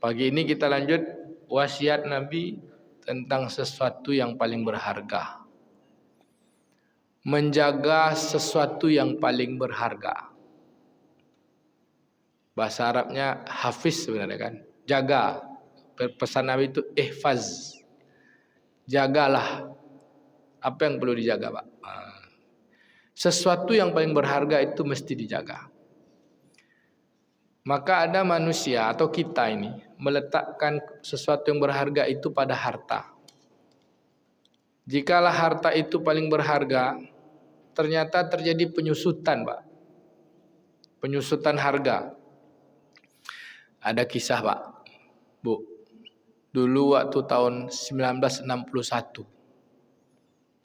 Pagi ini kita lanjut wasiat Nabi tentang sesuatu yang paling berharga. Menjaga sesuatu yang paling berharga. Bahasa Arabnya hafiz sebenarnya kan. Jaga. Pesan Nabi itu ihfaz. Jagalah. Apa yang perlu dijaga, Pak? Sesuatu yang paling berharga itu mesti dijaga. Maka ada manusia atau kita ini meletakkan sesuatu yang berharga itu pada harta. Jikalau harta itu paling berharga, ternyata terjadi penyusutan, Pak. Penyusutan harga. Ada kisah, Pak. Bu. Dulu waktu tahun 1961.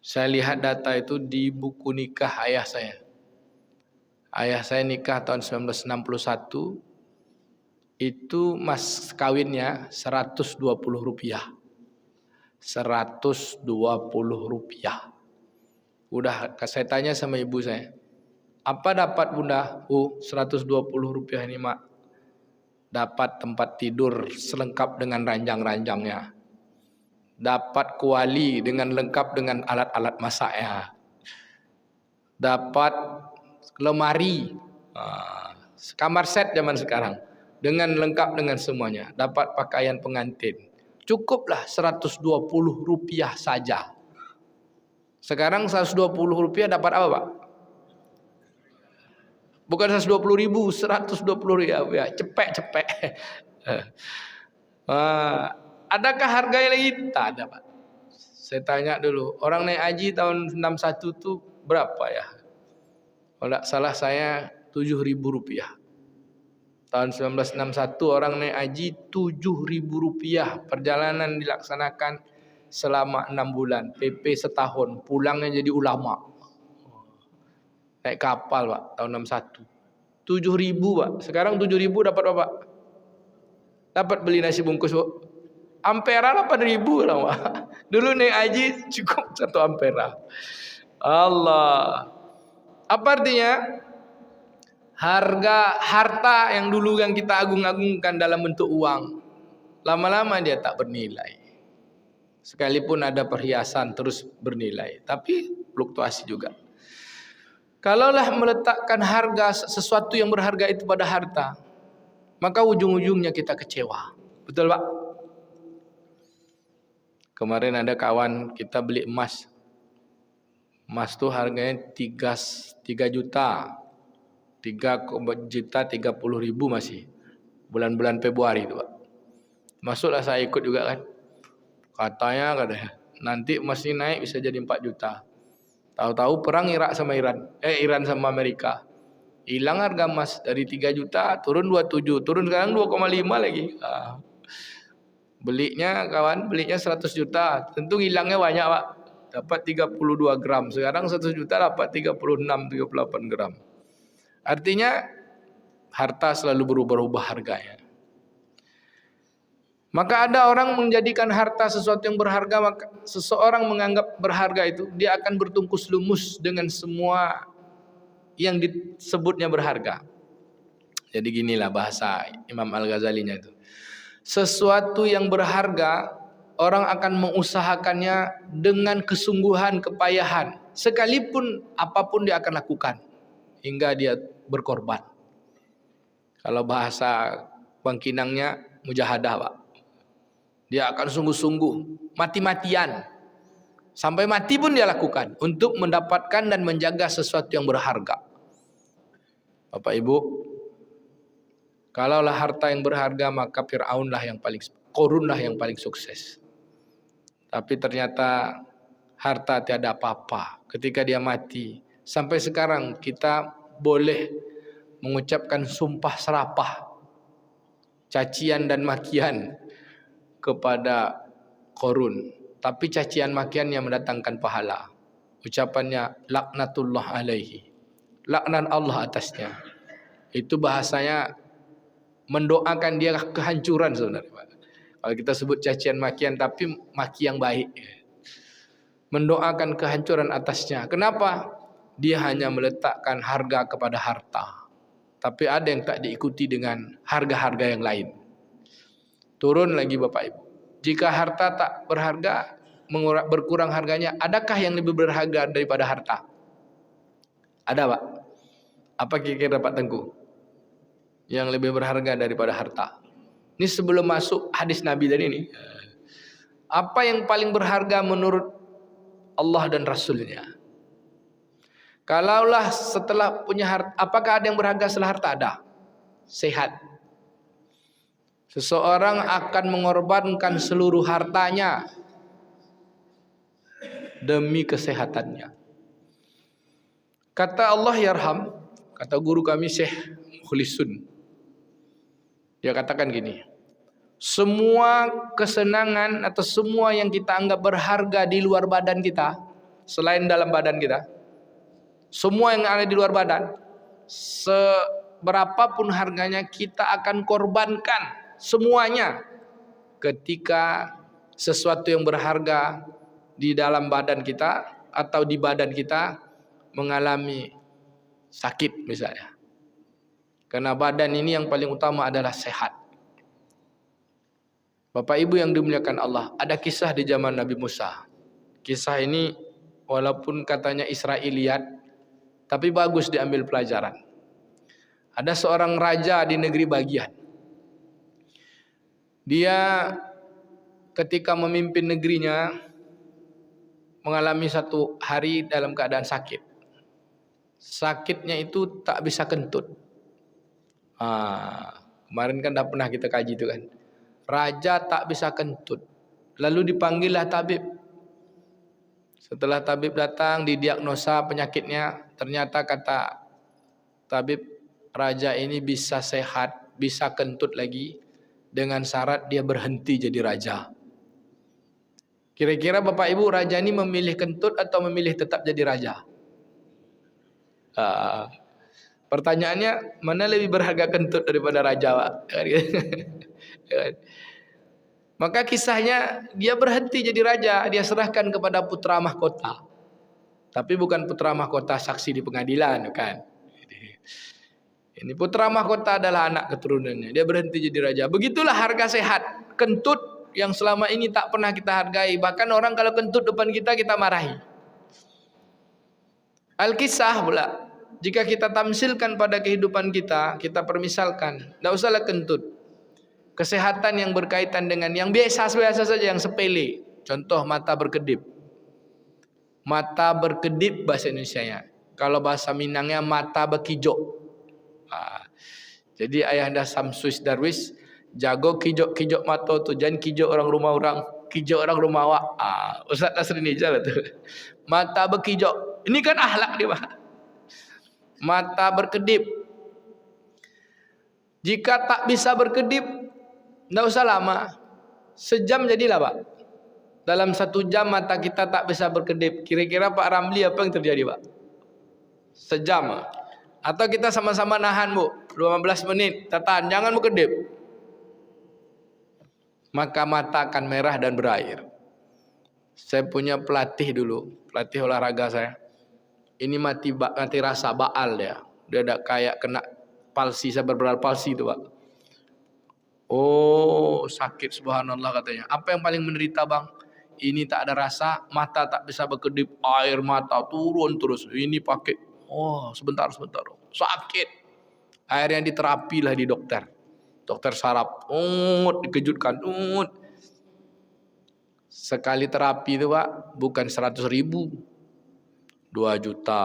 Saya lihat data itu di buku nikah ayah saya. Ayah saya nikah tahun 1961. Itu mas kawinnya 120 rupiah. 120 rupiah. Udah saya tanya sama ibu saya. Apa dapat bunda? 120 rupiah ini mak. Dapat tempat tidur selengkap dengan ranjang-ranjangnya. Dapat kuali dengan lengkap dengan alat-alat masaknya. Dapat lemari. Kamar set zaman sekarang. Dengan lengkap dengan semuanya. Dapat pakaian pengantin. Cukuplah 120 rupiah saja. Sekarang 120 rupiah dapat apa, Pak? Bukan 120 ribu, 120 rupiah. Cepek-cepek. Adakah harganya lagi? Tak ada, Pak. Saya tanya dulu. Orang naik haji tahun 61 itu berapa ya? Kalau tak salah saya 7.000 rupiah. Tahun 1961 orang naik haji 7.000 rupiah. Perjalanan dilaksanakan selama 6 bulan. PP setahun. Pulangnya jadi ulama. Naik kapal, Pak. Tahun 61. 7.000, Pak. Sekarang 7.000 dapat apa, Pak? Dapat beli nasi bungkus, Pak. Ampera 8.000 lah, Pak. Dulu naik haji cukup 1 ampera. Allah. Apa artinya? Harta yang dulu yang kita agung-agungkan dalam bentuk uang, lama-lama dia tak bernilai. Sekalipun ada perhiasan terus bernilai, tapi fluktuasi juga. Kalaulah meletakkan harga sesuatu yang berharga itu pada harta, maka ujung-ujungnya kita kecewa. Betul, Pak? Kemarin ada kawan kita beli emas. Emas tuh harganya 3 juta. 3.30.000 masih. Bulan-bulan Februari itu, Pak. Masuklah saya ikut juga kan. Katanya nanti emas ini naik bisa jadi 4 juta. Tahu-tahu perang Irak sama Iran sama Amerika. Hilang harga emas dari 3 juta turun 27, turun sekarang 2,5 lagi. Belinya 100 juta, tentu hilangnya banyak, Pak. Dapat 32 gram. Sekarang 100 juta dapat 36-38 gram. Artinya harta selalu berubah-ubah harganya. Maka ada orang menjadikan harta sesuatu yang berharga, maka seseorang menganggap berharga itu, dia akan bertungkus lumus dengan semua yang disebutnya berharga. Jadi ginilah bahasa Imam Al-Ghazalinya itu. Sesuatu yang berharga, orang akan mengusahakannya dengan kesungguhan, kepayahan. Sekalipun apapun dia akan lakukan. Hingga dia berkorban. Kalau bahasa Bangkinangnya mujahadah, Pak. Dia akan sungguh-sungguh, mati-matian. Sampai mati pun dia lakukan. Untuk mendapatkan dan menjaga sesuatu yang berharga. Bapak Ibu, kalaulah harta yang berharga, maka Qarunlah yang paling sukses. Tapi ternyata harta tiada apa-apa. Ketika dia mati, sampai sekarang kita boleh mengucapkan sumpah serapah, cacian dan makian kepada Qarun. Tapi cacian makian yang mendatangkan pahala. Ucapannya laknatullah alaihi. Laknat Allah atasnya. Itu bahasanya mendoakan dia kehancuran sebenarnya. Kalau kita sebut cacian makian, tapi maki yang baik. Mendoakan kehancuran atasnya. Kenapa? Dia hanya meletakkan harga kepada harta. Tapi ada yang tak diikuti dengan harga-harga yang lain. Turun lagi Bapak Ibu. Jika harta tak berharga, berkurang harganya, adakah yang lebih berharga daripada harta? Ada Pak? Apa kira-kira Pak Tengku? Yang lebih berharga daripada harta? Ini sebelum masuk hadis Nabi tadi ini. Apa yang paling berharga menurut Allah dan Rasulnya? Kalaulah setelah punya harta, apakah ada yang berharga setelah harta? Ada. Sehat. Seseorang akan mengorbankan seluruh hartanya demi kesehatannya. Kata Allah yarham, kata guru kami Syekh Mukhlisun, dia katakan gini, semua kesenangan atau semua yang kita anggap berharga di luar badan kita, selain dalam badan kita, semua yang ada di luar badan, seberapapun harganya kita akan korbankan semuanya ketika sesuatu yang berharga di dalam badan kita atau di badan kita mengalami sakit misalnya. Karena badan ini yang paling utama adalah sehat. Bapak Ibu yang dimuliakan Allah, ada kisah di zaman Nabi Musa. Kisah ini walaupun katanya Israiliyat, tapi bagus diambil pelajaran. Ada seorang raja di negeri bagian. Dia ketika memimpin negerinya mengalami satu hari dalam keadaan sakit. Sakitnya itu tak bisa kentut. Kemarin kan dah pernah kita kaji itu kan. Raja tak bisa kentut. Lalu dipanggillah tabib. Setelah tabib datang, didiagnosa penyakitnya. Ternyata kata tabib, raja ini bisa sehat, bisa kentut lagi, dengan syarat dia berhenti jadi raja. Kira-kira Bapak Ibu, raja ini memilih kentut atau memilih tetap jadi raja? Pertanyaannya, mana lebih berharga kentut daripada raja, Pak? Maka kisahnya, dia berhenti jadi raja, dia serahkan kepada putra mahkota. Tapi bukan putra mahkota saksi di pengadilan, kan? Ini putra mahkota adalah anak keturunannya. Dia berhenti jadi raja. Begitulah harga sehat. Kentut yang selama ini tak pernah kita hargai. Bahkan orang kalau kentut depan kita, kita marahi. Al-kisah pula. Jika kita tamsilkan pada kehidupan kita, kita permisalkan. Tidak usahlah kentut. Kesehatan yang berkaitan dengan yang biasa-biasa saja, yang sepele. Contoh mata berkedip. Mata berkedip bahasa Indonesianya. Kalau bahasa Minangnya mata berkijok. Jadi ayahanda Samsus Darwis jago kijok-kijok mata tu, jangan kijok orang rumah orang, kijok orang rumah awak. Ustaz Nasrin Ijal tu. Mata berkijok. Ini kan akhlak dia, Pak. Mata berkedip. Jika tak bisa berkedip, tidak usah lama. Sejam jadilah, Pak. Dalam 1 jam mata kita tak bisa berkedip. Kira-kira Pak Ramli apa yang terjadi, Pak? Sejam. Atau kita sama-sama nahan, Bu. 15 menit. Tahan, jangan berkedip. Maka mata akan merah dan berair. Saya punya pelatih dulu. Pelatih olahraga saya. Ini mati rasa baal dia. Dia ada kayak kena palsi, cerebral palsi itu, Pak. Oh, sakit subhanallah katanya. Apa yang paling menderita, Bang? Ini tak ada rasa, mata tak bisa berkedip, air mata turun terus. Ini pakai, sebentar. Sakit. Akhirnya diterapilah di dokter. Dokter saraf, dikejutkan. Sekali terapi itu, Pak, bukan 100.000. 2 juta.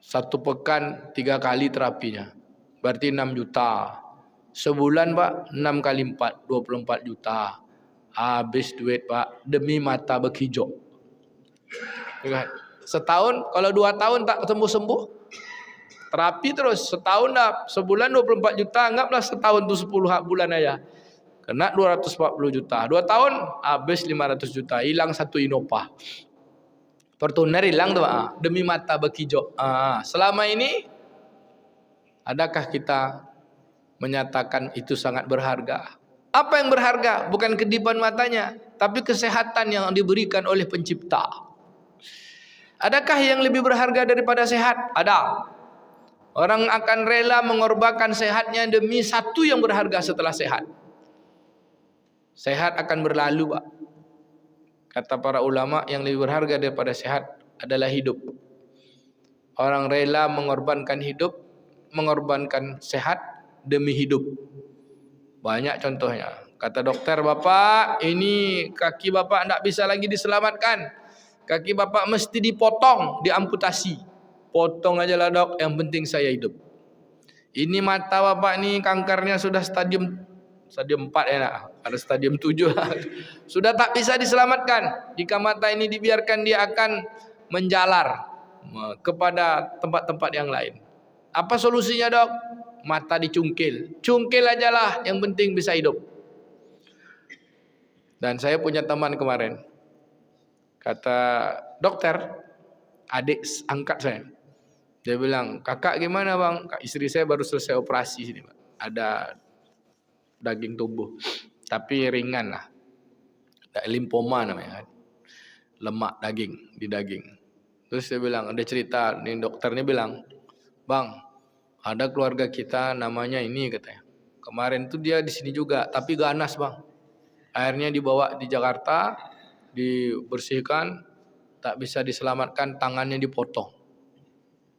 1 pekan 3 kali terapinya. Berarti 6 juta. Sebulan, Pak, 6 kali 4, 24 juta. Habis duit, Pak, demi mata berkijok. Setahun, kalau 2 tahun tak sembuh-sembuh, terapi terus. Setahun dah, sebulan 24 juta, anggaplah setahun tu 10 bulan aja. Kena 240 juta. 2 tahun, habis 500 juta. Hilang 1 Innova. Fortuner hilang tu, Pak, demi mata berkijok. Selama ini, adakah kita menyatakan itu sangat berharga? Apa yang berharga? Bukan kedipan matanya, tapi kesehatan yang diberikan oleh pencipta. Adakah yang lebih berharga daripada sehat? Ada. Orang akan rela mengorbankan sehatnya demi satu yang berharga setelah sehat. Sehat akan berlalu, Pak. Kata para ulama, yang lebih berharga daripada sehat adalah hidup. Orang rela mengorbankan hidup, mengorbankan sehat demi hidup. Banyak contohnya. Kata dokter, "Bapak, ini kaki bapak tidak bisa lagi diselamatkan. Kaki bapak mesti dipotong, diamputasi." Potong aja lah dok, yang penting saya hidup. Ini mata bapak ni kankernya sudah stadium 4 ya nak. Ada stadium 7 lah. Sudah tak bisa diselamatkan. Jika mata ini dibiarkan, dia akan menjalar kepada tempat-tempat yang lain. Apa solusinya dok? Mata dicungkil. Cungkil aja lah, yang penting bisa hidup. Dan saya punya teman kemarin. Kata dokter, adik angkat saya. Dia bilang, "Kakak gimana bang?" Istri saya baru selesai operasi sini, Pak. Ada daging tubuh, tapi ringan lah. Limpoma namanya kan. Lemak daging di daging. Terus dia bilang, ada cerita, nih dokternya bilang, "Bang, ada keluarga kita namanya ini," katanya. "Kemarin tuh dia di sini juga, tapi ganas bang. Akhirnya dibawa di Jakarta, dibersihkan, tak bisa diselamatkan, tangannya dipotong.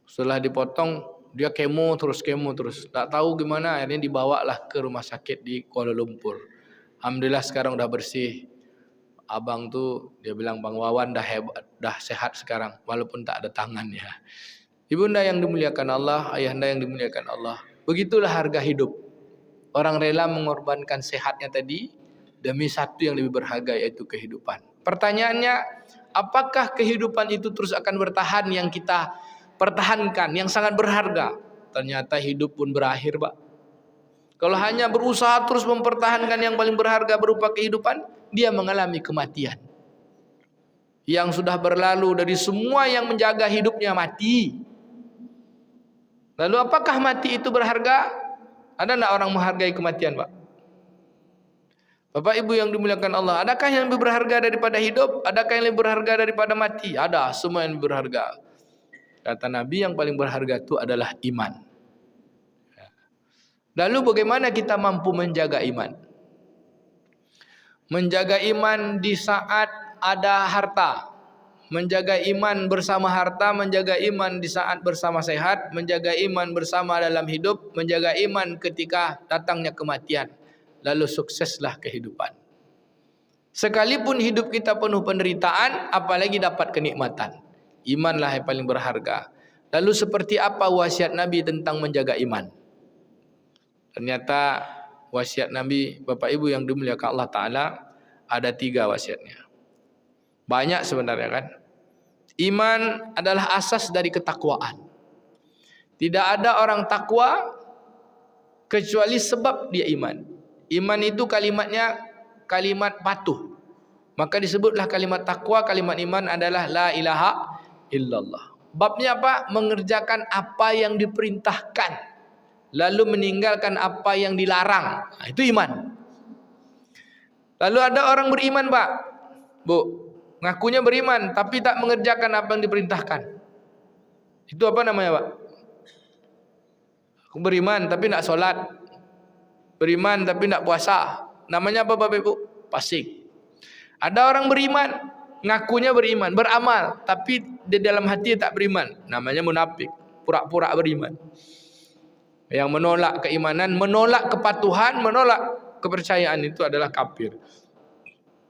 Setelah dipotong, dia kemo terus. Tak tahu gimana, akhirnya dibawalah ke rumah sakit di Kuala Lumpur. Alhamdulillah sekarang udah bersih. Abang tuh," dia bilang, "Bang Wawan dah hebat, dah sehat sekarang, walaupun tak ada tangannya." Ibunda yang dimuliakan Allah, ayahanda yang dimuliakan Allah, begitulah harga hidup. Orang rela mengorbankan sehatnya tadi demi satu yang lebih berharga, yaitu kehidupan. Pertanyaannya, apakah kehidupan itu terus akan bertahan yang kita pertahankan, yang sangat berharga? Ternyata hidup pun berakhir, Pak. Kalau hanya berusaha terus mempertahankan yang paling berharga berupa kehidupan, dia mengalami kematian. Yang sudah berlalu dari semua yang menjaga hidupnya mati. Lalu apakah mati itu berharga? Ada tidak orang menghargai kematian, Pak? Bapak Ibu yang dimuliakan Allah, adakah yang lebih berharga daripada hidup? Adakah yang lebih berharga daripada mati? Ada, semua yang lebih berharga. Kata Nabi, yang paling berharga itu adalah iman. Lalu bagaimana kita mampu menjaga iman? Menjaga iman di saat ada harta. Menjaga iman bersama harta, menjaga iman di saat bersama sehat, menjaga iman bersama dalam hidup, menjaga iman ketika datangnya kematian. Lalu sukseslah kehidupan. Sekalipun hidup kita penuh penderitaan, apalagi dapat kenikmatan. Imanlah yang paling berharga. Lalu seperti apa wasiat Nabi tentang menjaga iman? Ternyata wasiat Nabi, Bapak Ibu yang dimuliakan Allah Ta'ala, ada 3 wasiatnya. Banyak sebenarnya kan. Iman adalah asas dari ketakwaan. Tidak ada orang takwa kecuali sebab dia iman. Iman itu kalimatnya kalimat patuh. Maka disebutlah kalimat takwa, kalimat iman adalah la ilaha illallah. Babnya apa? Mengerjakan apa yang diperintahkan, lalu meninggalkan apa yang dilarang. Nah, itu iman. Lalu ada orang beriman, Pak, Bu, ngakunya beriman tapi tak mengerjakan apa yang diperintahkan. Itu apa namanya, Pak? Aku beriman tapi tak solat. Beriman tapi tak puasa. Namanya apa, Bapak Ibu? Fasik. Ada orang beriman, ngakunya beriman, beramal, tapi di dalam hati tak beriman. Namanya munafik, pura-pura beriman. Yang menolak keimanan, menolak kepatuhan, menolak kepercayaan itu adalah kafir.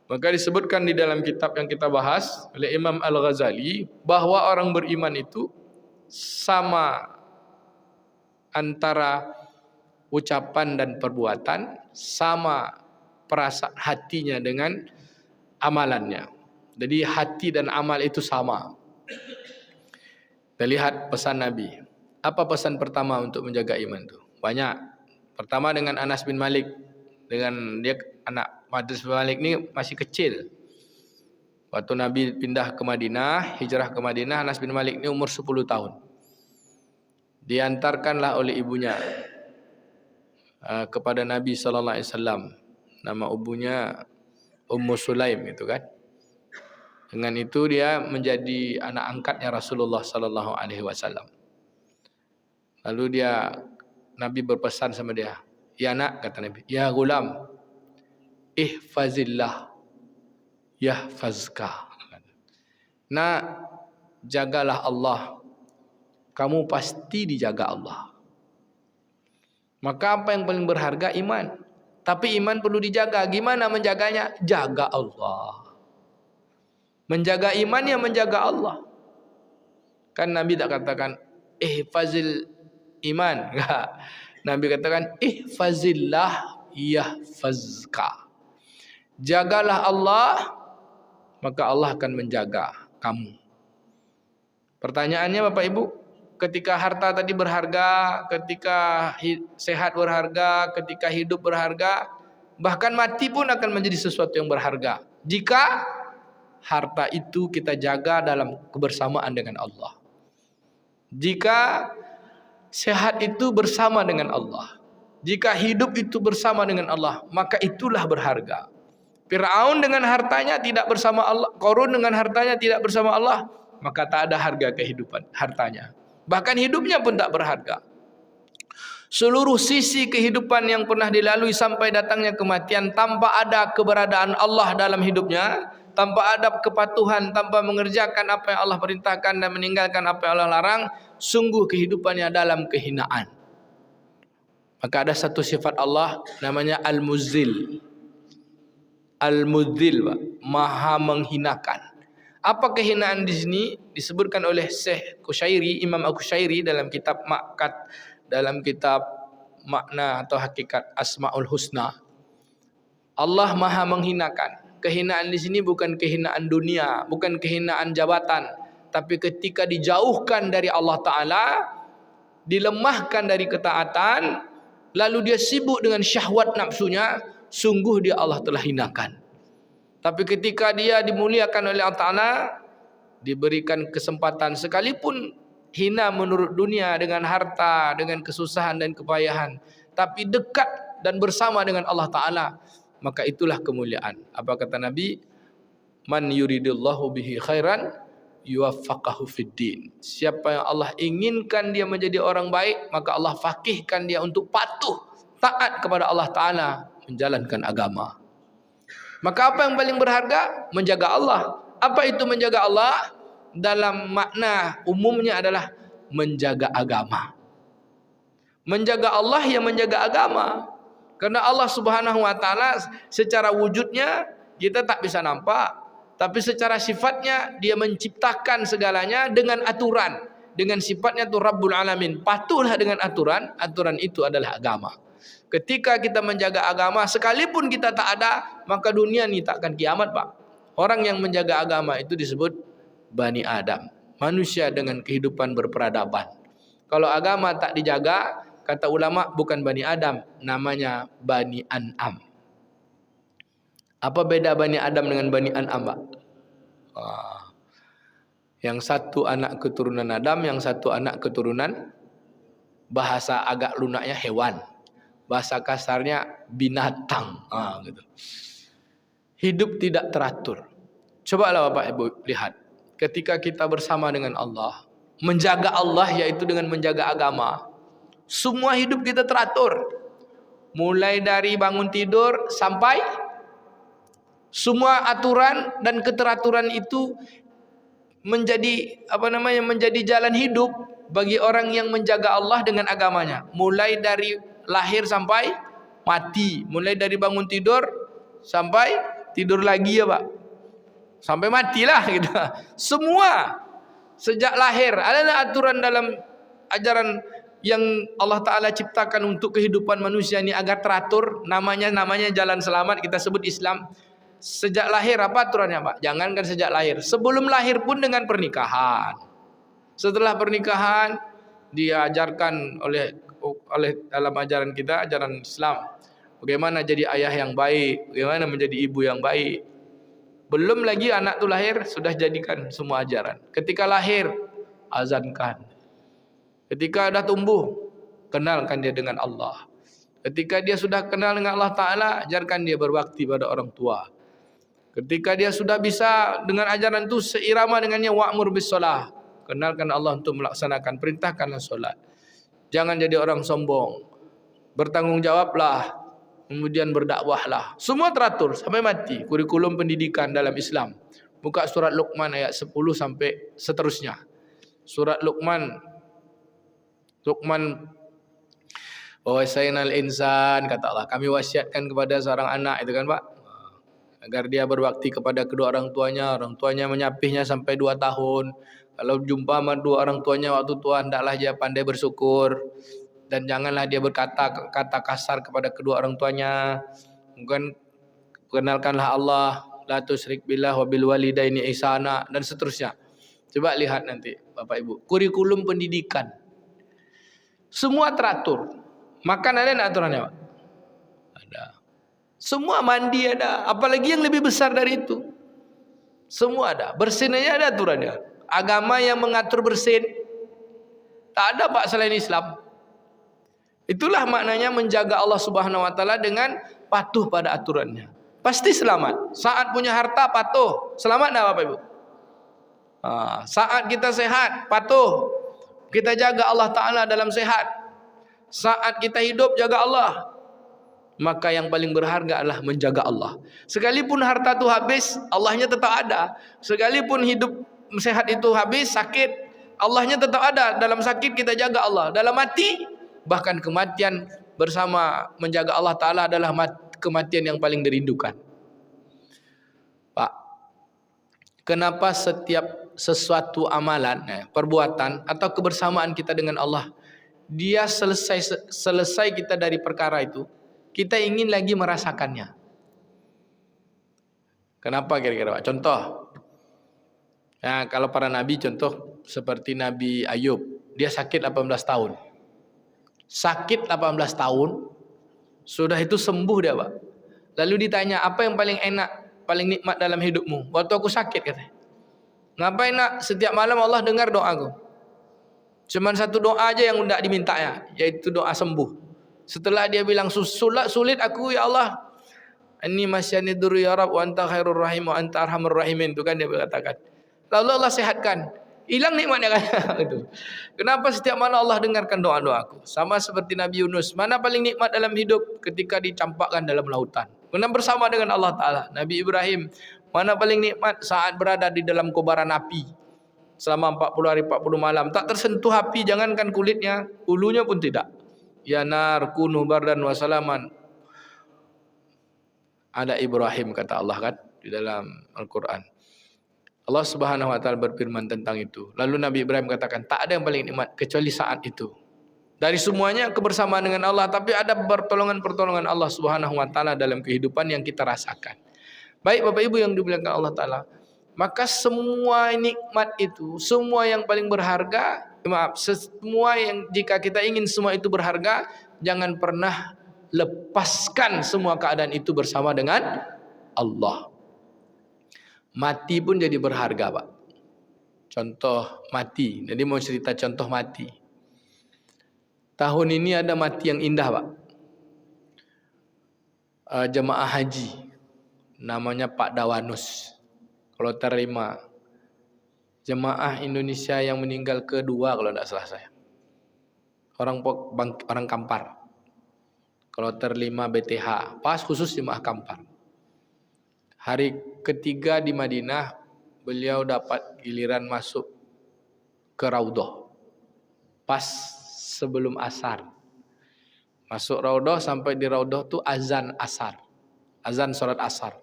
Maka disebutkan di dalam kitab yang kita bahas oleh Imam Al-Ghazali bahwa orang beriman itu sama antara ucapan dan perbuatan, sama perasaan hatinya dengan amalannya. Jadi hati dan amal itu sama. Kita lihat pesan Nabi. Apa pesan pertama untuk menjaga iman itu? Banyak. Pertama dengan Anas bin Malik. Dengan dia anak Anas bin Malik ini masih kecil. Waktu Nabi pindah ke Madinah, hijrah ke Madinah, Anas bin Malik ini umur 10 tahun. Diantarkanlah oleh ibunya kepada Nabi SAW. Nama ibunya Ummu Sulaim itu kan. Dengan itu dia menjadi anak angkatnya Rasulullah SAW. Lalu Nabi berpesan sama dia, "Ya nak," kata Nabi, "Ya gulam, ihfazillah yahfazka. Nak, jagalah Allah, kamu pasti dijaga Allah. Maka apa yang paling berharga? Iman. Tapi iman perlu dijaga. Gimana menjaganya? Jaga Allah. Menjaga iman yang menjaga Allah. Kan Nabi tak katakan ihfazil iman. Enggak. Nabi katakan ihfazillah yahfazka. Jagalah Allah, maka Allah akan menjaga kamu. Pertanyaannya Bapak Ibu, ketika harta tadi berharga, ketika sehat berharga, ketika hidup berharga, bahkan mati pun akan menjadi sesuatu yang berharga jika harta itu kita jaga dalam kebersamaan dengan Allah. Jika sehat itu bersama dengan Allah, jika hidup itu bersama dengan Allah, maka itulah berharga. Firaun dengan hartanya tidak bersama Allah, Qarun dengan hartanya tidak bersama Allah, maka tak ada harga kehidupan hartanya. Bahkan hidupnya pun tak berharga. Seluruh sisi kehidupan yang pernah dilalui sampai datangnya kematian, tanpa ada keberadaan Allah dalam hidupnya, tanpa ada kepatuhan, tanpa mengerjakan apa yang Allah perintahkan dan meninggalkan apa yang Allah larang, sungguh kehidupannya dalam kehinaan. Maka ada satu sifat Allah namanya Al-Muzzil. Al-Muzzil, maha menghinakan. Apa kehinaan di sini? Disebutkan oleh Syekh Qushairi, Imam Al-Qushairi dalam kitab makna atau hakikat Asmaul Husna. Allah maha menghinakan. Kehinaan di sini bukan kehinaan dunia, bukan kehinaan jabatan, tapi ketika dijauhkan dari Allah Ta'ala, dilemahkan dari ketaatan, lalu dia sibuk dengan syahwat nafsunya, sungguh dia Allah telah hinakan. Tapi ketika dia dimuliakan oleh Allah Ta'ala, diberikan kesempatan sekalipun hina menurut dunia dengan harta, dengan kesusahan dan kepayahan, tapi dekat dan bersama dengan Allah Ta'ala, maka itulah kemuliaan. Apa kata Nabi? Man yuridillahu bihi khairan yuwaffaqahu fid din. Siapa yang Allah inginkan dia menjadi orang baik, maka Allah faqihkan dia untuk patuh, taat kepada Allah Ta'ala, menjalankan agama. Maka apa yang paling berharga? Menjaga Allah. Apa itu menjaga Allah? Dalam makna umumnya adalah menjaga agama. Menjaga Allah yang menjaga agama. Karena Allah Subhanahu wa Ta'ala secara wujudnya kita tak bisa nampak, tapi secara sifatnya dia menciptakan segalanya dengan aturan. Dengan sifatnya itu Rabbul Alamin. Patuhlah dengan aturan, aturan itu adalah agama. Ketika kita menjaga agama, sekalipun kita tak ada, maka dunia ini tak akan kiamat, Pak. Orang yang menjaga agama itu disebut Bani Adam, manusia dengan kehidupan berperadaban. Kalau agama tak dijaga, kata ulama, bukan Bani Adam, namanya Bani An'am. Apa beda Bani Adam dengan Bani An'am, Pak? Yang satu anak keturunan Adam, yang satu anak keturunan, bahasa agak lunaknya hewan, bahasa kasarnya binatang. Gitu. Hidup tidak teratur. Cobalah Bapak Ibu lihat, ketika kita bersama dengan Allah, menjaga Allah yaitu dengan menjaga agama, semua hidup kita teratur. Mulai dari bangun tidur sampai semua aturan dan keteraturan itu menjadi menjadi jalan hidup bagi orang yang menjaga Allah dengan agamanya. Mulai dari lahir sampai mati, mulai dari bangun tidur sampai tidur lagi ya Pak, sampai matilah gitu. Semua sejak lahir adalah aturan dalam ajaran yang Allah Ta'ala ciptakan untuk kehidupan manusia ini agar teratur. Namanya jalan selamat, kita sebut Islam. Sejak lahir apa aturannya Pak? Jangankan sejak lahir, sebelum lahir pun dengan pernikahan. Setelah pernikahan diajarkan oleh dalam ajaran kita, ajaran Islam, bagaimana jadi ayah yang baik, bagaimana menjadi ibu yang baik. Belum lagi anak itu lahir sudah jadikan semua ajaran. Ketika lahir azankan. Ketika dah tumbuh kenalkan dia dengan Allah. Ketika dia sudah kenal dengan Allah Ta'ala, ajarkan dia berbakti pada orang tua. Ketika dia sudah bisa dengan ajaran itu seirama dengannya, wa'mur bis shalah, kenalkan Allah untuk melaksanakan, perintahkanlah solat. Jangan jadi orang sombong, bertanggungjawablah kemudian berdakwahlah. Semua teratur sampai mati. Kurikulum pendidikan dalam Islam. Buka surat Luqman ayat 10 sampai seterusnya. Surat Luqman, wasainal insan, kata Allah, kami wasiatkan kepada seorang anak, itu kan Pak, agar dia berbakti kepada kedua orang tuanya menyapihnya sampai 2 tahun. Kalau jumpa sama dua orang tuanya waktu tua, hendaklah dia pandai bersyukur, dan janganlah dia berkata kata kasar kepada kedua orang tuanya. Bukan, kenalkanlah Allah, la tusyrik billah wa bil walidaini ihsana, dan seterusnya. Coba lihat nanti Bapak Ibu, kurikulum pendidikan semua teratur. Makan ada enggak aturannya, Pak? Ada. Semua, mandi ada, apalagi yang lebih besar dari itu. Semua ada. Bersinnya ada aturannya. Agama yang mengatur bersin tak ada Pak selain Islam. Itulah maknanya menjaga Allah Subhanahu wa taala dengan patuh pada aturannya. Pasti selamat. Saat punya harta patuh, selamat enggak Bapak Ibu? Saat kita sehat, patuh, kita jaga Allah Ta'ala dalam sehat. Saat kita hidup, jaga Allah. Maka yang paling berharga adalah menjaga Allah. Sekalipun harta itu habis, Allahnya tetap ada. Sekalipun hidup sehat itu habis, sakit, Allahnya tetap ada. Dalam sakit kita jaga Allah. Dalam mati, bahkan kematian bersama menjaga Allah Ta'ala adalah kematian yang paling dirindukan. Pak, kenapa setiap sesuatu amalan, perbuatan atau kebersamaan kita dengan Allah, dia selesai kita dari perkara itu, kita ingin lagi merasakannya. Kenapa kira-kira Pak? Contoh, kalau para nabi, contoh seperti Nabi Ayub, dia sakit 18 tahun. Sakit 18 tahun, sudah itu sembuh dia Pak. Lalu ditanya, apa yang paling enak, paling nikmat dalam hidupmu? Waktu aku sakit, katanya. Ngapain nak? Setiap malam Allah dengar doaku. Cuman satu doa aja yang tidak dimintanya, yaitu doa sembuh. Setelah dia bilang sulit aku ya Allah, ini masyani duru ya Rabb wa anta khairur rahim wa anta arhamur rahimin, itu kan dia berkatakan. Lalu Allah sehatkan, hilang nikmatnya kan. Itu. Kenapa setiap malam Allah dengarkan doa-doaku? Sama seperti Nabi Yunus, mana paling nikmat dalam hidup? Ketika dicampakkan dalam lautan, karena bersama dengan Allah Ta'ala. Nabi Ibrahim, mana paling nikmat? Saat berada di dalam kobaran api selama 40 hari 40 malam, tak tersentuh api, jangankan kulitnya, ulunya pun tidak. Ya nar kunu bardan wa salaman. Ada Ibrahim, kata Allah kan di dalam Al-Quran. Allah Subhanahu wa taala berfirman tentang itu. Lalu Nabi Ibrahim katakan, tak ada yang paling nikmat kecuali saat itu. Dari semuanya kebersamaan dengan Allah, tapi ada pertolongan-pertolongan Allah Subhanahu wa taala dalam kehidupan yang kita rasakan. Baik Bapak Ibu yang dimuliakan Allah Ta'ala, maka semua nikmat itu, semua yang paling berharga, semua yang jika kita ingin semua itu berharga, jangan pernah lepaskan semua keadaan itu bersama dengan Allah. Mati pun jadi berharga Pak. Contoh mati, jadi mau cerita contoh mati. Tahun ini ada mati yang indah Pak. Jemaah haji, namanya Pak Dawanus. Kalau terima, jemaah Indonesia yang meninggal kedua kalau tidak salah saya. Orang Kampar. Kalau terlima BTH, pas khusus jemaah Kampar. Hari ketiga di Madinah, beliau dapat giliran masuk ke Raudhah. Pas sebelum asar. Masuk Raudhah, sampai di Raudhah tuh azan asar. Azan sholat asar.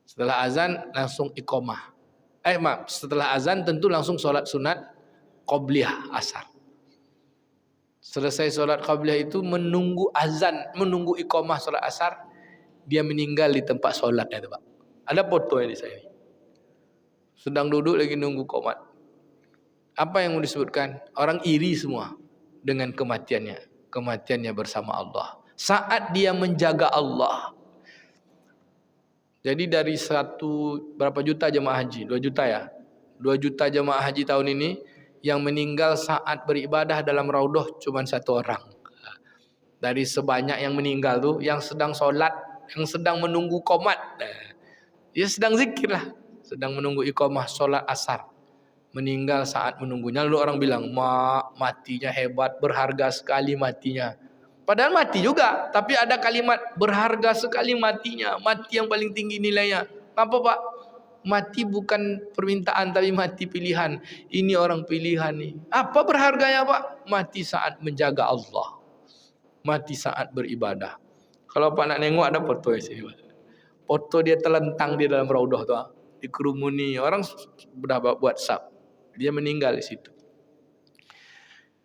Setelah azan langsung iqamah. Setelah azan tentu langsung sholat sunat qobliyah asar. Selesai sholat qobliyah itu menunggu azan, menunggu iqamah sholat asar, dia meninggal di tempat sholatnya itu Pak. Ada foto di saya ini. Sedang duduk lagi nunggu qomat. Apa yang mau disebutkan? Orang iri semua dengan kematiannya. Kematiannya bersama Allah. Saat dia menjaga Allah. Jadi dari berapa juta jemaah haji? 2 juta ya? 2 juta jemaah haji tahun ini, yang meninggal saat beribadah dalam Raudhah cuma 1 orang. Dari sebanyak yang meninggal tuh, yang sedang sholat, yang sedang menunggu qomat, dia sedang zikir lah, sedang menunggu iqamah sholat asar, meninggal saat menunggunya. Lalu orang bilang, matinya hebat, berharga sekali matinya. Padahal mati juga, tapi ada kalimat berharga sekali matinya, mati yang paling tinggi nilainya. Apa Pak? Mati bukan permintaan tapi mati pilihan. Ini orang pilihan nih. Apa berharganya Pak? Mati saat menjaga Allah. Mati saat beribadah. Kalau Pak nak nengok ada foto sini. Foto dia terlentang di dalam raudhah tu, dikerumuni orang sudah buat sab. Dia meninggal di situ.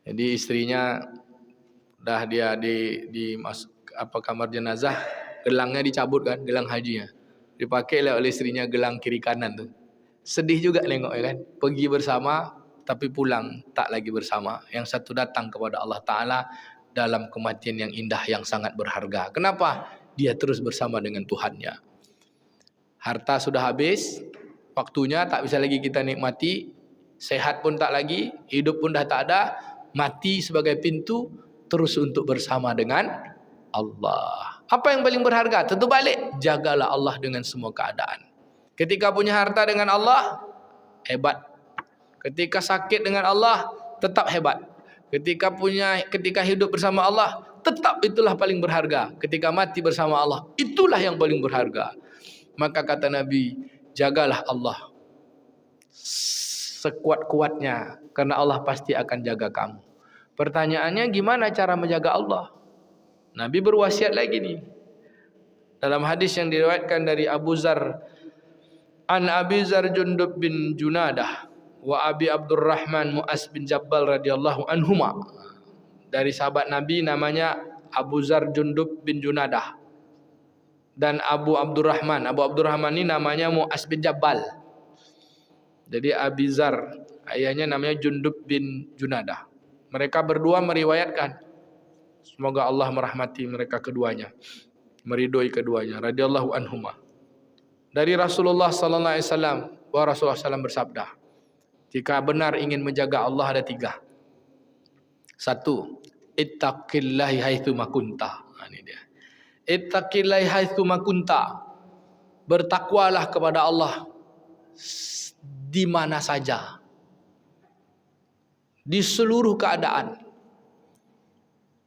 Jadi istrinya dah dia di kamar jenazah, gelangnya dicabut kan, gelang hajinya. Dipakai oleh istrinya gelang kiri kanan tu. Sedih juga nengok ya kan. Pergi bersama tapi pulang tak lagi bersama. Yang satu datang kepada Allah Taala dalam kematian yang indah yang sangat berharga. Kenapa? Dia terus bersama dengan Tuhannya. Harta sudah habis, waktunya tak bisa lagi kita nikmati, sehat pun tak lagi, hidup pun dah tak ada, mati sebagai pintu terus untuk bersama dengan Allah. Apa yang paling berharga? Tentu balik, jagalah Allah dengan semua keadaan. Ketika punya harta dengan Allah, hebat. Ketika sakit dengan Allah, tetap hebat. Ketika hidup bersama Allah, tetap itulah paling berharga. Ketika mati bersama Allah, itulah yang paling berharga. Maka kata Nabi, jagalah Allah sekuat-kuatnya, karena Allah pasti akan jaga kamu. Pertanyaannya, gimana cara menjaga Allah? Nabi berwasiat lagi nih. Dalam hadis yang diriwayatkan dari Abu Zar, an Abi Zar Jundub bin Junadah wa Abi Abdurrahman Mu'az bin Jabbal radhiyallahu anhuma. Dari sahabat Nabi namanya Abu Zar Jundub bin Junadah dan Abu Abdurrahman. Abu Abdurrahman ini namanya Mu'az bin Jabbal. Jadi Abi Zar, ayahnya namanya Jundub bin Junadah. Mereka berdua meriwayatkan, semoga Allah merahmati mereka keduanya, meridhoi keduanya, radhiyallahu anhuma. Dari Rasulullah sallallahu alaihi wasallam, bahwa Rasulullah SAW bersabda, jika benar ingin menjaga Allah ada 3. 1, ittaqillahi haitsu makunta. Ini dia. Ittaqillahi haitsu makunta. Bertakwalah kepada Allah di mana saja, di seluruh keadaan.